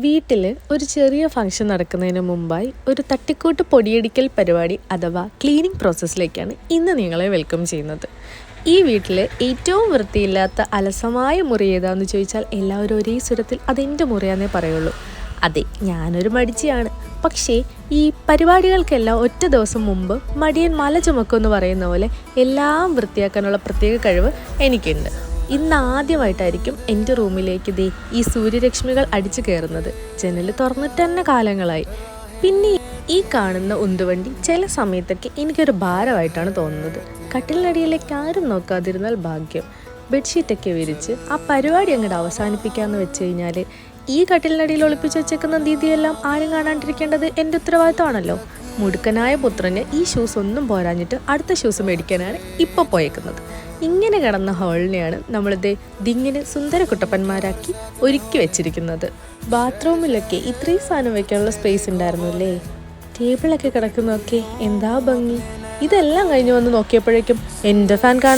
വീട്ടിൽ ഒരു ചെറിയ ഫംഗ്ഷൻ നടക്കുന്നതിന് മുമ്പായി ഒരു തട്ടിക്കൂട്ട് പൊടിയടിക്കൽ പരിപാടി അഥവാ ക്ലീനിങ് പ്രോസസ്സിലേക്കാണ് ഇന്ന് നിങ്ങളെ വെൽക്കം ചെയ്യുന്നത്. ഈ വീട്ടിൽ ഏറ്റവും വൃത്തിയില്ലാത്ത അലസമായ മുറി ഏതാണെന്ന് ചോദിച്ചാൽ എല്ലാവരും ഒരേ സ്വരത്തിൽ അതെൻ്റെ മുറിയാന്നേ പറയുള്ളൂ. അതെ, ഞാനൊരു മടിച്ചിയാണ്. പക്ഷേ ഈ പരിപാടികൾക്കെല്ലാം ഒറ്റ ദിവസം മുമ്പ് മടിയൻ മല ചുമക്കുമെന്ന് പറയുന്ന പോലെ എല്ലാം വൃത്തിയാക്കാനുള്ള പ്രത്യേക കഴിവ് എനിക്കുണ്ട്. ഇന്ന് ആദ്യമായിട്ടായിരിക്കും എൻ്റെ റൂമിലേക്ക് ഈ സൂര്യരശ്മികൾ അടിച്ചു കയറുന്നത്. ജനൽ തുറന്നിട്ട് തന്നെ കാലങ്ങളായി. പിന്നെ ഈ കാണുന്ന ഉന്തുവണ്ടി ചില സമയത്തൊക്കെ എനിക്കൊരു ഭാരമായിട്ടാണ് തോന്നുന്നത്. കട്ടിലിനടിയിലേക്ക് ആരും നോക്കാതിരുന്നാൽ ഭാഗ്യം. ബെഡ്ഷീറ്റൊക്കെ വിരിച്ച് ആ പരിപാടി അങ്ങോട്ട് അവസാനിപ്പിക്കാമെന്ന് വെച്ച് കഴിഞ്ഞാൽ ഈ കട്ടിലിനടിയിൽ ഒളിപ്പിച്ച് വെച്ചേക്കുന്ന രീതിയെല്ലാം ആരും കാണാണ്ടിരിക്കേണ്ടത് എൻ്റെ ഉത്തരവാദിത്തമാണല്ലോ. മുടുക്കനായ പുത്രന് ഈ ഷൂസ് ഒന്നും പോരാഞ്ഞിട്ട് അടുത്ത ഷൂസ് മേടിക്കാനാണ് ഇപ്പോൾ പോയേക്കുന്നത്. ഇങ്ങനെ കിടന്ന ഹോളിനെയാണ് ദിങ്ങിന് സുന്ദര കുട്ടപ്പന്മാരാക്കി ഒരുക്കി വെച്ചിരിക്കുന്നത്. ബാത്റൂമിലൊക്കെ ഇത്രയും സാധനം വെക്കാനുള്ള സ്പേസ് ഉണ്ടായിരുന്നല്ലേ. ടേബിളൊക്കെ കിടക്കുന്നതൊക്കെ എന്താ ഭംഗി. ഇതെല്ലാം കഴിഞ്ഞ് വന്ന് നോക്കിയപ്പോഴേക്കും എൻ്റെ ഫാൻ